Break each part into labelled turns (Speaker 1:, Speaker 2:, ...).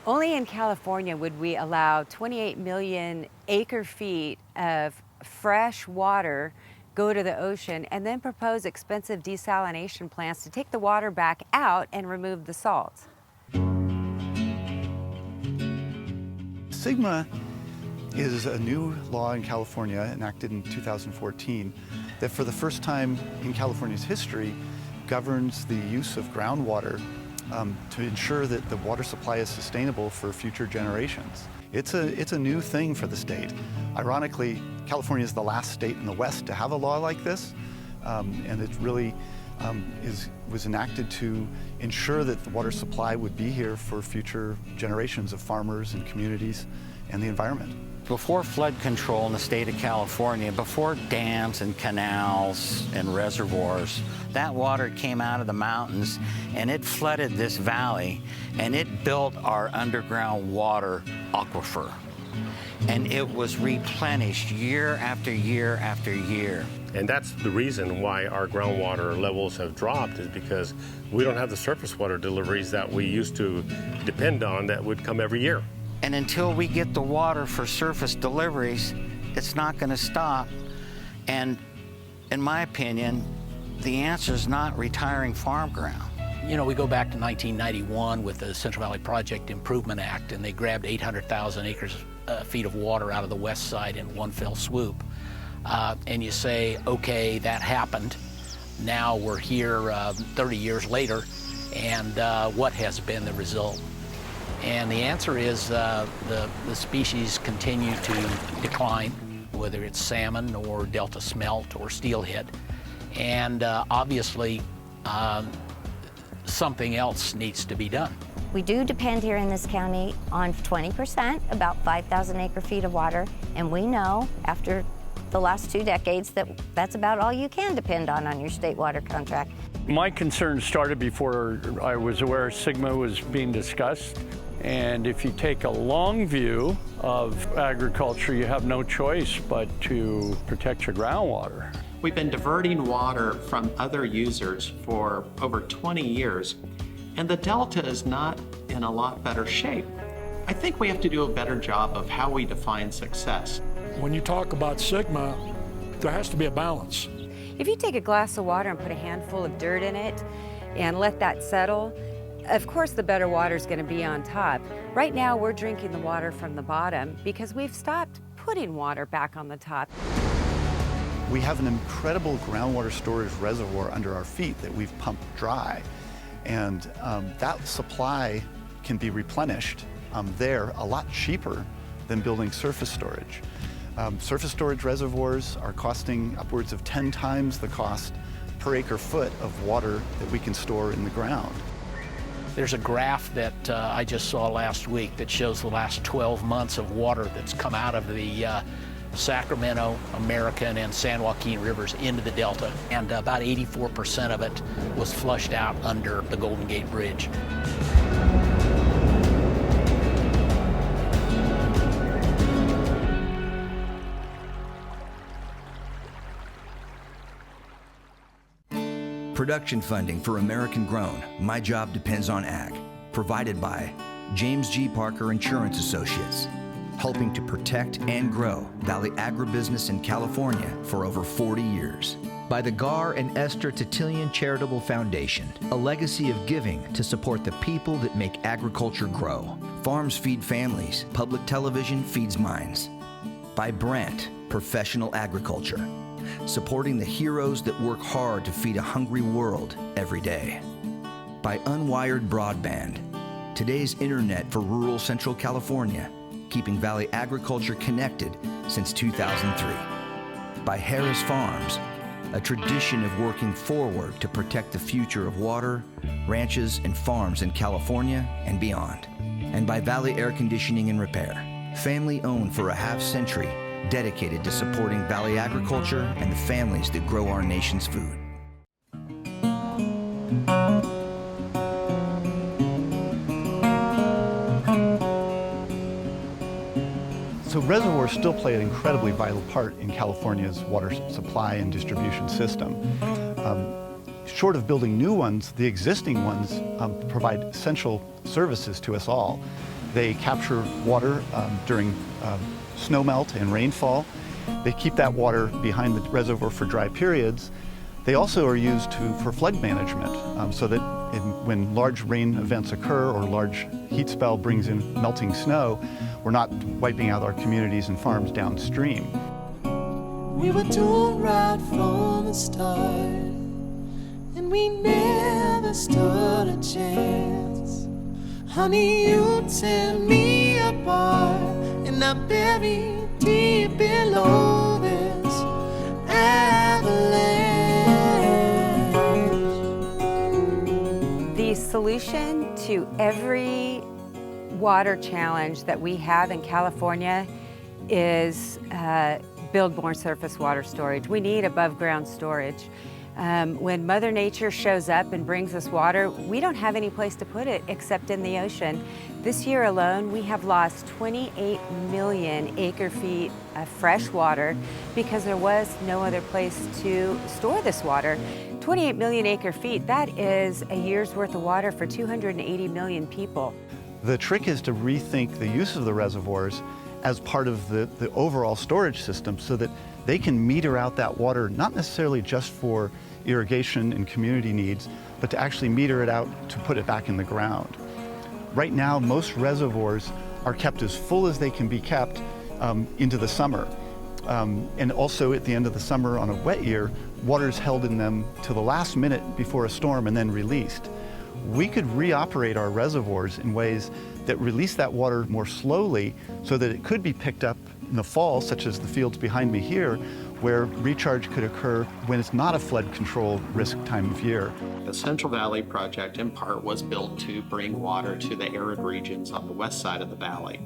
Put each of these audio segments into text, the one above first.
Speaker 1: Only in California would we allow 28 million acre-feet of fresh water go to the ocean and then propose expensive desalination plants to take the water back out and remove the salts.
Speaker 2: SGMA is a new law in California enacted in 2014 that for the first time in California's history governs the use of groundwater to ensure that the water supply is sustainable for future generations. It's a new thing for the state. Ironically, California is the last state in the West to have a law like this, and it really was enacted to ensure that the water supply would be here for future generations of farmers and communities and the environment.
Speaker 3: Before flood control in the state of California, before dams and canals and reservoirs, that water came out of the mountains and it flooded this valley and it built our underground water aquifer. And it was replenished year after year after year.
Speaker 4: And that's the reason why our groundwater levels have dropped, is because we don't have the surface water deliveries that we used to depend on that would come every year.
Speaker 3: And until we get the water for surface deliveries, it's not going to stop. And in my opinion, the answer is not retiring farm ground.
Speaker 5: You know, we go back to 1991 with the Central Valley Project Improvement Act, and they grabbed 800,000 feet of water out of the west side in one fell swoop. And you say, okay, that happened. Now we're here 30 years later, and what has been the result? And the answer is the species continue to decline, whether it's salmon or delta smelt or steelhead. And obviously, something else needs to be done.
Speaker 6: We do depend here in this county on 20%, about 5,000 acre-feet of water, and we know after the last 2 decades that that's about all you can depend on your state water contract.
Speaker 7: My concern started before I was aware SGMA was being discussed. And if you take a long view of agriculture, you have no choice but to protect your groundwater.
Speaker 8: We've been diverting water from other users for over 20 years, and the Delta is not in a lot better shape. I think we have to do a better job of how we define success.
Speaker 9: When you talk about SGMA, there has to be a balance.
Speaker 1: If you take a glass of water and put a handful of dirt in it and let that settle, of course the better water is going to be on top. Right now we're drinking the water from the bottom because we've stopped putting water back on the top.
Speaker 2: We have an incredible groundwater storage reservoir under our feet that we've pumped dry. And that supply can be replenished there a lot cheaper than building surface storage. Surface storage reservoirs are costing upwards of 10 times the cost per acre foot of water that we can store in the ground.
Speaker 5: There's a graph that I just saw last week that shows the last 12 months of water that's come out of the Sacramento, American, and San Joaquin rivers into the Delta, and about 84% of it was flushed out under the Golden Gate Bridge.
Speaker 10: Production funding for American Grown, My Job Depends on Ag, provided by James G. Parker Insurance Associates, helping to protect and grow Valley agribusiness in California for over 40 years. By the Gar and Esther Titillion Charitable Foundation, a legacy of giving to support the people that make agriculture grow. Farms feed families, public television feeds minds. By Brent, Professional Agriculture, supporting the heroes that work hard to feed a hungry world every day. By Unwired Broadband, today's internet for rural Central California, keeping Valley agriculture connected since 2003. By Harris Farms, a tradition of working forward to protect the future of water, ranches, and farms in California and beyond. And by Valley Air Conditioning and Repair, family-owned for a half-century, dedicated to supporting Valley agriculture and the families that grow our nation's food.
Speaker 2: So reservoirs still play an incredibly vital part in California's water supply and distribution system. Short of building new ones, the existing ones provide essential services to us all. They capture water during snowmelt and rainfall. They keep that water behind the reservoir for dry periods. They also are used for flood management, so that when large rain events occur or large heat spell brings in melting snow, we're not wiping out our communities and farms downstream.
Speaker 11: We were doing right from the start, and we never stood a chance. Honey, you tear me apart, and I bury deep below this avalanche.
Speaker 1: The solution to every water challenge that we have in California is build more surface water storage. We need above ground storage. When Mother Nature shows up and brings us water, we don't have any place to put it except in the ocean. This year alone, we have lost 28 million acre feet of fresh water because there was no other place to store this water. 28 million acre feet, that is a year's worth of water for 280 million people.
Speaker 2: The trick is to rethink the use of the reservoirs as part of the overall storage system so that they can meter out that water, not necessarily just for irrigation and community needs, but to actually meter it out to put it back in the ground. Right now, most reservoirs are kept as full as they can be kept into the summer. And also at the end of the summer on a wet year, water is held in them to the last minute before a storm and then released. We could reoperate our reservoirs in ways that release that water more slowly so that it could be picked up in the fall, such as the fields behind me here, where recharge could occur when it's not a flood control risk time of year.
Speaker 8: The Central Valley Project, in part, was built to bring water to the arid regions on the west side of the valley.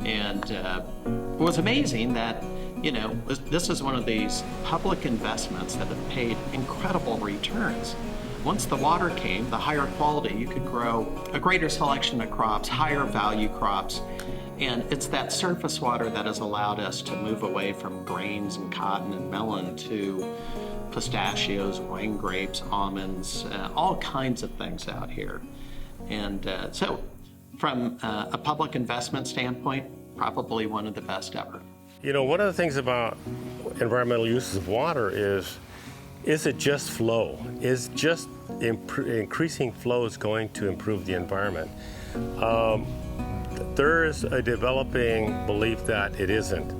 Speaker 8: And it was amazing that, you know, this is one of these public investments that have paid incredible returns. Once the water came, the higher quality, you could grow a greater selection of crops, higher value crops. And it's that surface water that has allowed us to move away from grains and cotton and melon to pistachios, wine grapes, almonds, all kinds of things out here. And so from a public investment standpoint, probably one of the best ever.
Speaker 4: You know, one of the things about environmental uses of water is it just flow? Is just increasing flow is going to improve the environment? There is a developing belief that it isn't,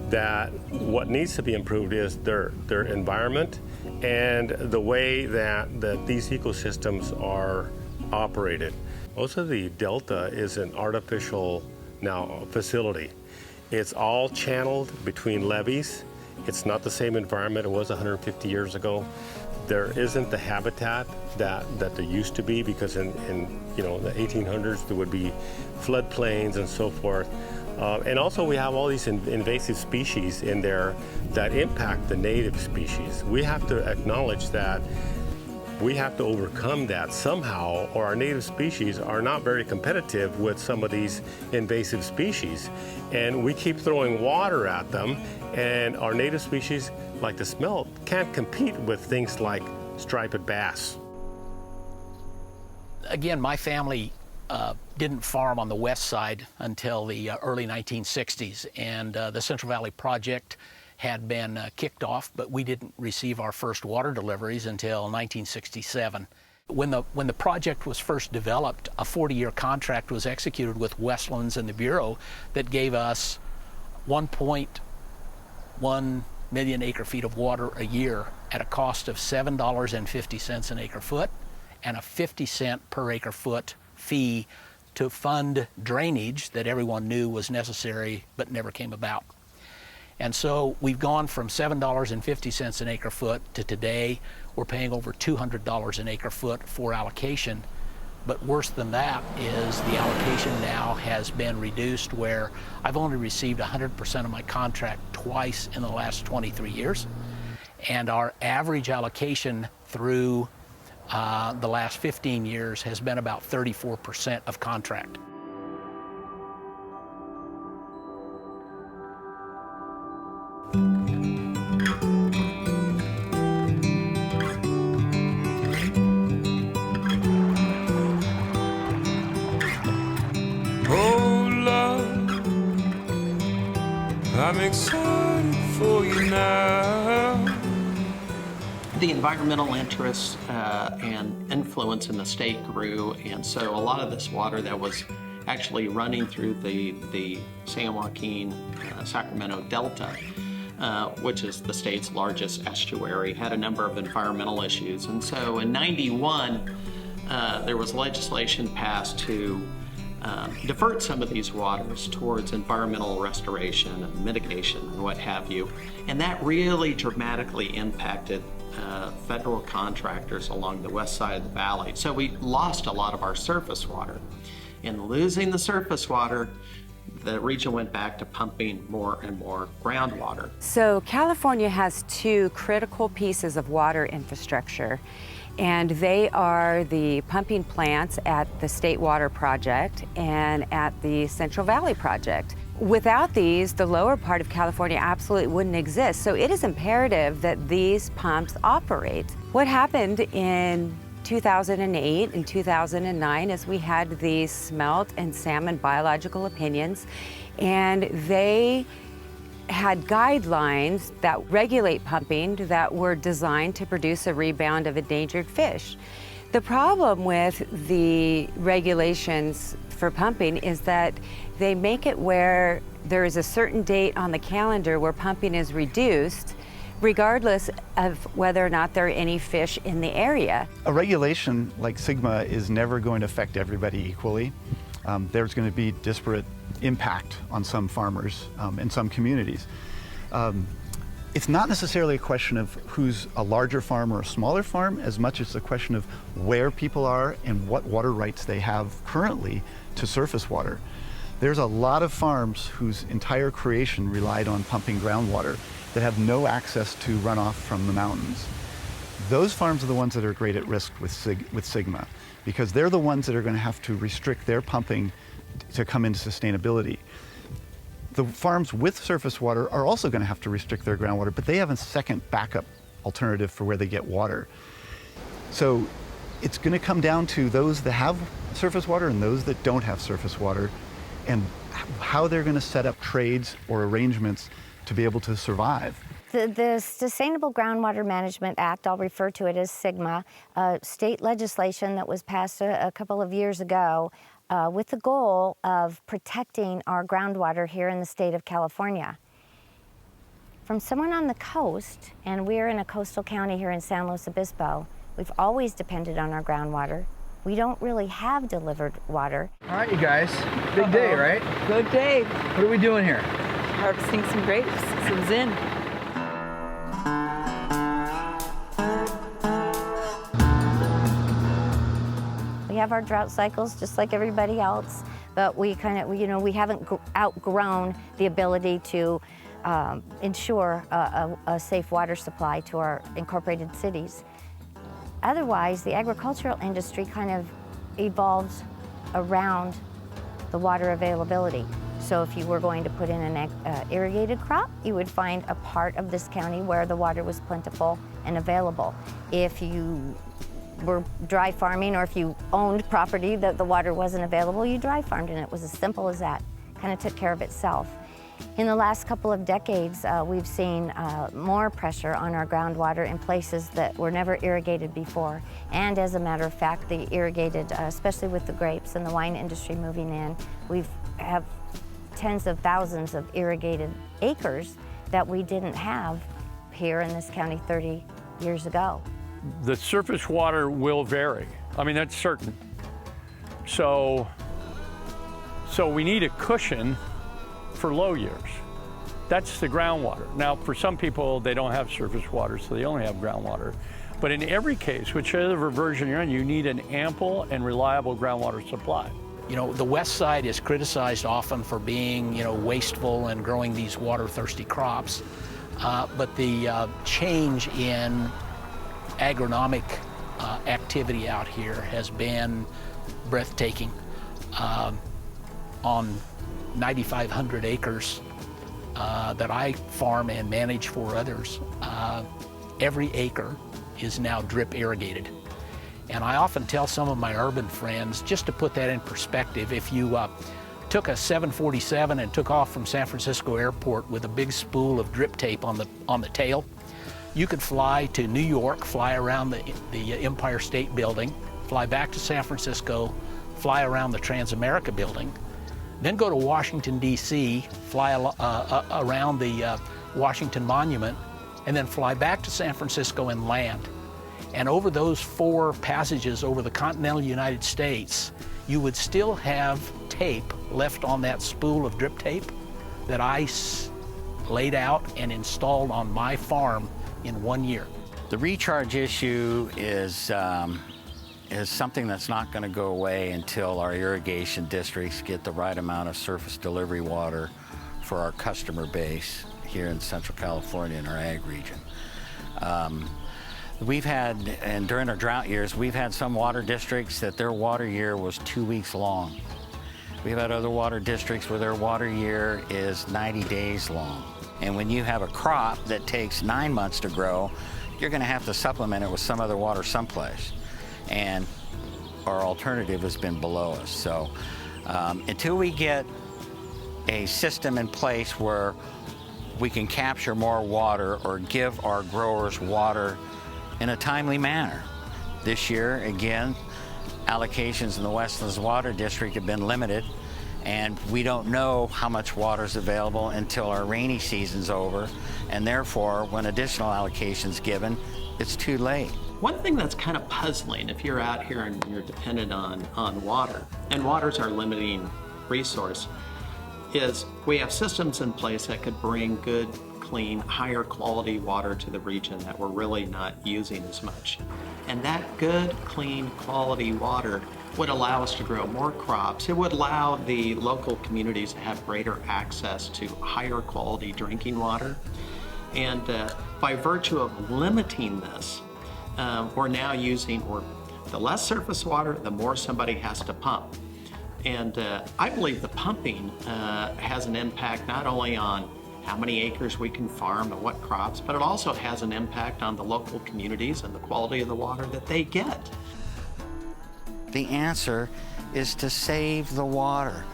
Speaker 4: that what needs to be improved is their environment and the way that these ecosystems are operated. Most of the delta is an artificial now facility. It's all channeled between levees. It's not the same environment it was 150 years ago. There isn't the habitat that there used to be, because in you know, the 1800s there would be floodplains and so forth. And also we have all these invasive species in there that impact the native species. We have to acknowledge that we have to overcome that somehow, or our native species are not very competitive with some of these invasive species. And we keep throwing water at them, and our native species, like the smelt, can't compete with things like striped bass.
Speaker 5: Again, my family didn't farm on the west side until the early 1960s, and the Central Valley Project had been kicked off, but we didn't receive our first water deliveries until 1967. When the project was first developed, a 40-year contract was executed with Westlands and the Bureau that gave us 1.1 million acre feet of water a year at a cost of $7.50 an acre foot and a 50-cent per acre foot fee to fund drainage that everyone knew was necessary but never came about. And so we've gone from $7.50 an acre foot to today we're paying over $200 an acre foot for allocation. But worse than that is the allocation now has been reduced, where I've only received 100% of my contract twice in the last 23 years. And our average allocation through the last 15 years has been about 34% of contract.
Speaker 10: Oh,
Speaker 11: I'm excited for you now.
Speaker 8: The environmental interests and influence in the state grew, and so a lot of this water that was actually running through the San Joaquin Sacramento Delta, which is the state's largest estuary, had a number of environmental issues. And so in '91, there was legislation passed to divert some of these waters towards environmental restoration and mitigation and what have you. And that really dramatically impacted federal contractors along the west side of the valley. So we lost a lot of our surface water. In losing the surface water, the region went back to pumping more and more groundwater.
Speaker 1: So California has two critical pieces of water infrastructure, and they are the pumping plants at the State Water Project and at the Central Valley Project. Without these, the lower part of California absolutely wouldn't exist. So it is imperative that these pumps operate. What happened in 2008 and 2009 is we had these smelt and salmon biological opinions, and they had guidelines that regulate pumping that were designed to produce a rebound of endangered fish. The problem with the regulations for pumping is that they make it where there is a certain date on the calendar where pumping is reduced, regardless of whether or not there are any fish in the area.
Speaker 2: A regulation like SGMA is never going to affect everybody equally. There's going to be disparate impact on some farmers and some communities. It's not necessarily a question of who's a larger farm or a smaller farm, as much as a question of where people are and what water rights they have currently to surface water. There's a lot of farms whose entire creation relied on pumping groundwater that have no access to runoff from the mountains. Those farms are the ones that are great at risk with SGMA, because they're the ones that are going to have to restrict their pumping to come into sustainability. The farms with surface water are also going to have to restrict their groundwater, but they have a second backup alternative for where they get water. So it's going to come down to those that have surface water and those that don't have surface water, and how they're going to set up trades or arrangements to be able to survive.
Speaker 6: The Sustainable Groundwater Management Act, I'll refer to it as SGMA, state legislation that was passed a couple of years ago with the goal of protecting our groundwater here in the state of California. From someone on the coast, and we're in a coastal county here in San Luis Obispo, we've always depended on our groundwater. We don't really have delivered water.
Speaker 12: All right, you guys, big day, right?
Speaker 13: Good day.
Speaker 12: What are we doing here?
Speaker 13: Harvesting some grapes, some zin.
Speaker 6: We have our drought cycles just like everybody else, but we haven't outgrown the ability to ensure a safe water supply to our incorporated cities. Otherwise, the agricultural industry kind of evolves around the water availability. So if you were going to put in an irrigated crop, you would find a part of this county where the water was plentiful and available. If you were dry farming, or if you owned property that the water wasn't available, you dry farmed, and it was as simple as that. Kind of took care of itself. In the last couple of decades, we've seen more pressure on our groundwater in places that were never irrigated before. And as a matter of fact, the irrigated, especially with the grapes and the wine industry moving in, we have tens of thousands of irrigated acres that we didn't have here in this county 30 years ago.
Speaker 7: The surface water will vary. I mean, that's certain. So we need a cushion for low years. That's the groundwater. Now, for some people, they don't have surface water, so they only have groundwater. But in every case, whichever version you're in, you need an ample and reliable groundwater supply.
Speaker 5: You know, the west side is criticized often for being, wasteful and growing these water-thirsty crops. But the change in agronomic activity out here has been breathtaking. On 9,500 acres that I farm and manage for others, every acre is now drip irrigated. And I often tell some of my urban friends, just to put that in perspective, if you took a 747 and took off from San Francisco Airport with a big spool of drip tape on the tail, you could fly to New York, fly around the Empire State Building, fly back to San Francisco, fly around the Transamerica Building, then go to Washington, D.C., fly around the Washington Monument, and then fly back to San Francisco and land. And over those 4 passages over the continental United States, you would still have tape left on that spool of drip tape that I laid out and installed on my farm in 1 year.
Speaker 3: The recharge issue is something that's not going to go away until our irrigation districts get the right amount of surface delivery water for our customer base here in Central California in our ag region. We've had, and during our drought years, we've had some water districts that their water year was 2 weeks long. We've had other water districts where their water year is 90 days long. And when you have a crop that takes 9 months to grow, you're going to have to supplement it with some other water someplace. And our alternative has been below us. So until we get a system in place where we can capture more water or give our growers water in a timely manner. This year, again, allocations in the Westlands Water District have been limited, and we don't know how much water is available until our rainy season's over, and therefore, when additional allocation's given, it's too late.
Speaker 8: One thing that's kind of puzzling if you're out here and you're dependent on water, and water's our limiting resource, is we have systems in place that could bring good, clean, higher quality water to the region that we're really not using as much. And that good, clean, quality water would allow us to grow more crops. It would allow the local communities to have greater access to higher quality drinking water. And by virtue of limiting this, we're now using, the less surface water, the more somebody has to pump. And I believe the pumping has an impact not only on how many acres we can farm and what crops, but it also has an impact on the local communities and the quality of the water that they get.
Speaker 3: The answer is to save the water,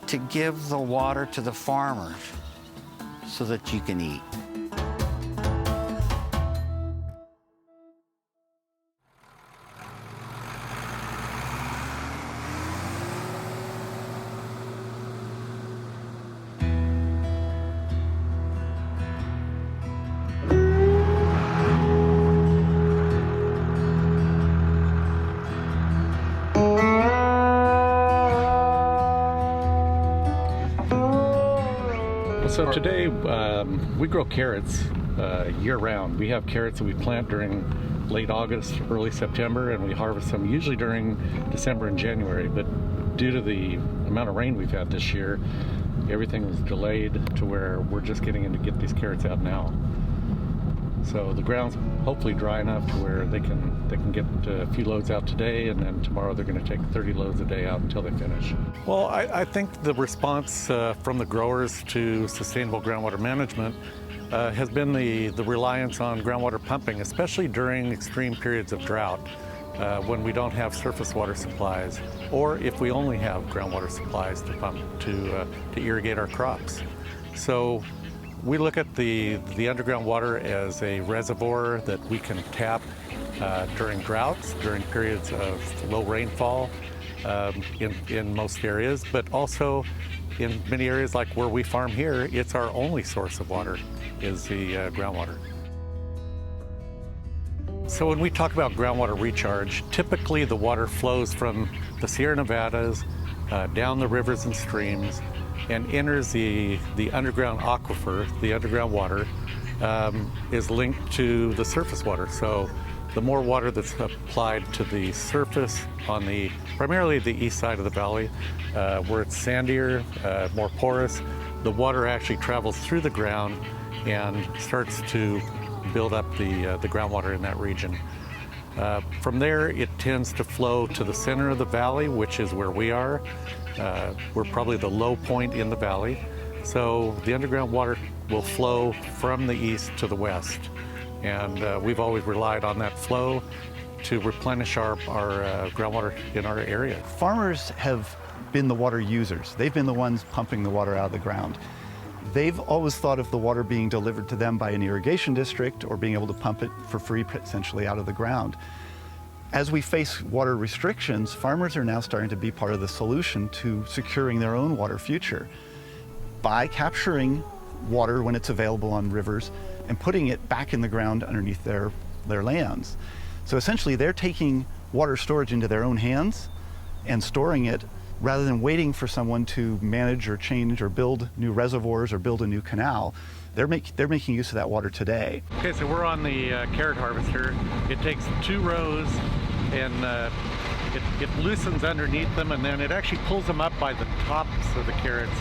Speaker 3: to give the water to the farmers so that you can eat.
Speaker 7: So today we grow carrots year-round. We have carrots that we plant during late August, early September, and we harvest them usually during December and January. But due to the amount of rain we've had this year, everything was delayed to where we're just getting in to get these carrots out now. So the ground's hopefully dry enough to where they can get a few loads out today, and then tomorrow they're going to take 30 loads a day out until they finish. Well, I think the response from the growers to sustainable groundwater management has been the reliance on groundwater pumping, especially during extreme periods of drought when we don't have surface water supplies, or if we only have groundwater supplies to pump to irrigate our crops. So we look at the underground water as a reservoir that we can tap during droughts, during periods of low rainfall in most areas, but also in many areas like where we farm here, it's our only source of water is the groundwater. So when we talk about groundwater recharge, typically the water flows from the Sierra Nevadas down the rivers and streams and enters the underground aquifer. The underground water is linked to the surface water. So the more water that's applied to the surface on primarily the east side of the valley, where it's sandier, more porous, the water actually travels through the ground and starts to build up the groundwater in that region. From there, it tends to flow to the center of the valley, which is where we are. We're probably the low point in the valley. So the underground water will flow from the east to the west. And we've always relied on that flow to replenish our groundwater in our area.
Speaker 2: Farmers have been the water users. They've been the ones pumping the water out of the ground. They've always thought of the water being delivered to them by an irrigation district or being able to pump it for free, essentially, out of the ground. As we face water restrictions, farmers are now starting to be part of the solution to securing their own water future by capturing water when it's available on rivers and putting it back in the ground underneath their lands. So essentially, they're taking water storage into their own hands and storing it rather than waiting for someone to manage or change or build new reservoirs or build a new canal. They're making use of that water today.
Speaker 7: Okay, so we're on the carrot harvester. It takes 2 rows and it loosens underneath them, and then it actually pulls them up by the tops of the carrots.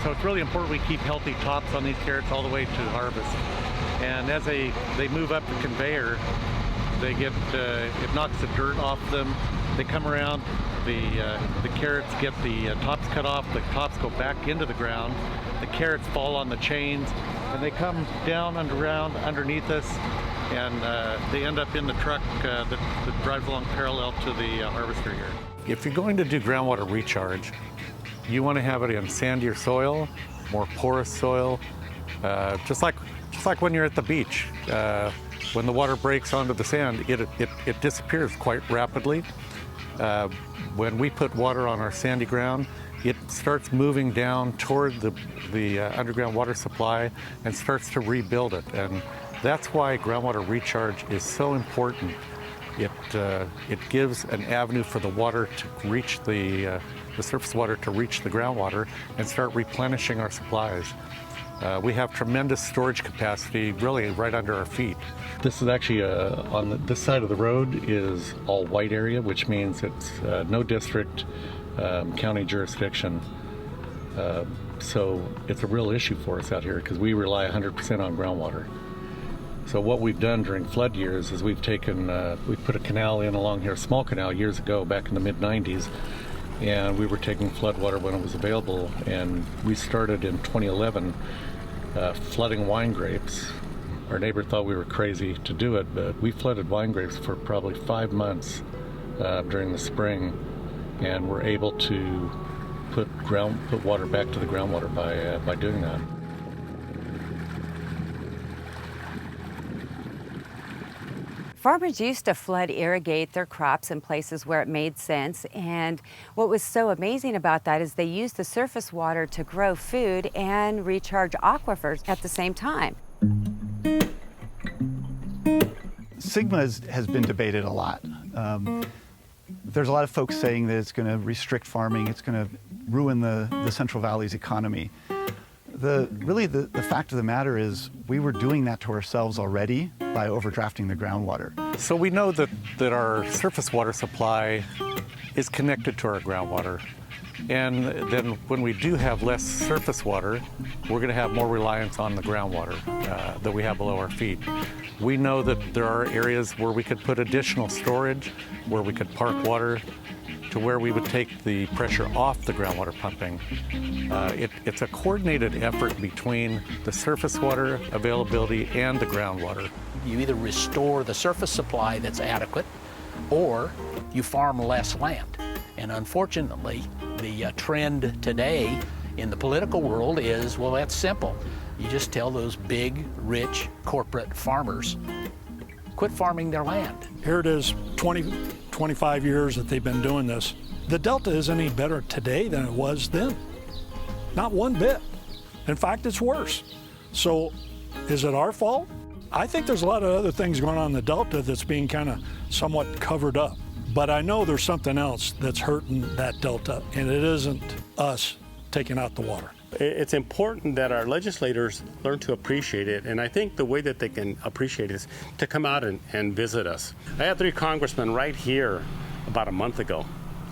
Speaker 7: So it's really important we keep healthy tops on these carrots all the way to harvest. And as they move up the conveyor, they get it knocks the dirt off them. They come around, the carrots get the tops cut off, the tops go back into the ground, the carrots fall on the chains, and they come down underground underneath us, and they end up in the truck that drives along parallel to the harvester here. If you're going to do groundwater recharge, you want to have it in sandier soil, more porous soil, just like when you're at the beach. When the water breaks onto the sand, it disappears quite rapidly. When we put water on our sandy ground, it starts moving down toward the underground water supply and starts to rebuild it. And that's why groundwater recharge is so important. It gives an avenue for the water to reach the surface water to reach the groundwater and start replenishing our supplies. We have tremendous storage capacity really right under our feet. This is actually on this side of the road is all white area, which means it's no district, county jurisdiction. So it's a real issue for us out here because we rely 100% on groundwater. So what we've done during flood years is we've put a canal in along here, a small canal years ago, back in the mid-90s, and we were taking flood water when it was available, and we started in 2011 flooding wine grapes. Our neighbor thought we were crazy to do it, but we flooded wine grapes for probably 5 months during the spring, and we're able to put water back to the groundwater by doing that.
Speaker 1: Farmers used to flood irrigate their crops in places where it made sense, and what was so amazing about that is they used the surface water to grow food and recharge aquifers at the same time.
Speaker 2: SGMA has been debated a lot. There's a lot of folks saying that it's going to restrict farming, it's going to ruin the Central Valley's economy. The fact of the matter is we were doing that to ourselves already by overdrafting the groundwater.
Speaker 7: So we know that our surface water supply is connected to our groundwater. And then when we do have less surface water, we're going to have more reliance on the groundwater that we have below our feet. We know that there are areas where we could put additional storage, where we could park water, to where we would take the pressure off the groundwater pumping. It's a coordinated effort between the surface water availability and the groundwater.
Speaker 5: You either restore the surface supply that's adequate, or you farm less land. And unfortunately, the trend today in the political world is, well, that's simple. You just tell those big, rich, corporate farmers, quit farming their land.
Speaker 9: Here it is, 25 years that they've been doing this. The Delta isn't any better today than it was then. Not one bit. In fact, it's worse. So is it our fault? I think there's a lot of other things going on in the Delta that's being kind of somewhat covered up. But I know there's something else that's hurting that Delta, and it isn't us taking out the water.
Speaker 4: It's important that our legislators learn to appreciate it, and I think the way that they can appreciate it is to come out and visit us. I had 3 congressmen right here about a month ago,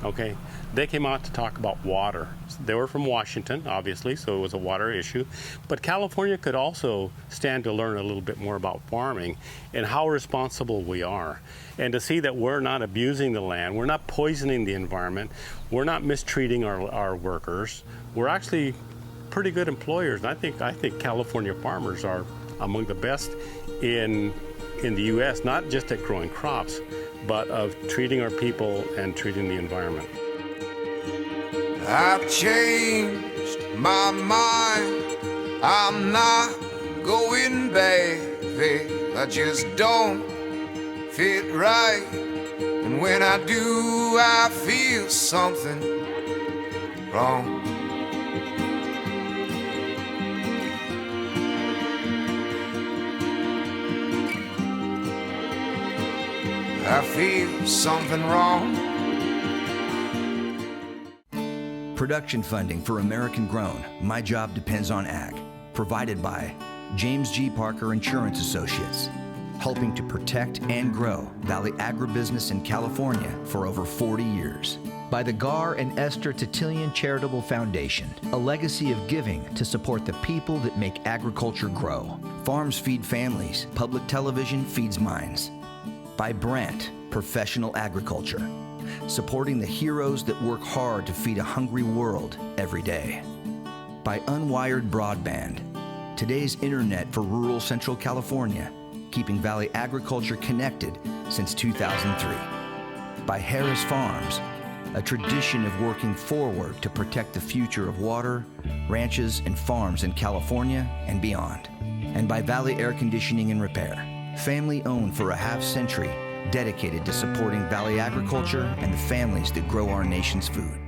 Speaker 4: okay? They came out to talk about water. They were from Washington, obviously, so it was a water issue. But California could also stand to learn a little bit more about farming and how responsible we are. And to see that we're not abusing the land, we're not poisoning the environment, we're not mistreating our workers, we're actually pretty good employers. And I think California farmers are among the best in the U.S., not just at growing crops, but of treating our people and treating the environment.
Speaker 11: I've changed my mind. I'm not going back. I just don't fit right. And when I do, I feel something wrong. I feel something wrong.
Speaker 10: Production funding for American Grown, My Job Depends on Ag. Provided by James G. Parker Insurance Associates. Helping to protect and grow Valley agribusiness in California for over 40 years. By the Gar and Esther Titillion Charitable Foundation, a legacy of giving to support the people that make agriculture grow. Farms feed families, public television feeds minds. By Brent, Professional Agriculture, supporting the heroes that work hard to feed a hungry world every day. By Unwired Broadband, today's internet for rural Central California, keeping Valley agriculture connected since 2003. By Harris Farms, a tradition of working forward to protect the future of water, ranches, and farms in California and beyond. And by Valley Air Conditioning and Repair, family-owned for a half-century, dedicated to supporting Valley agriculture and the families that grow our nation's food.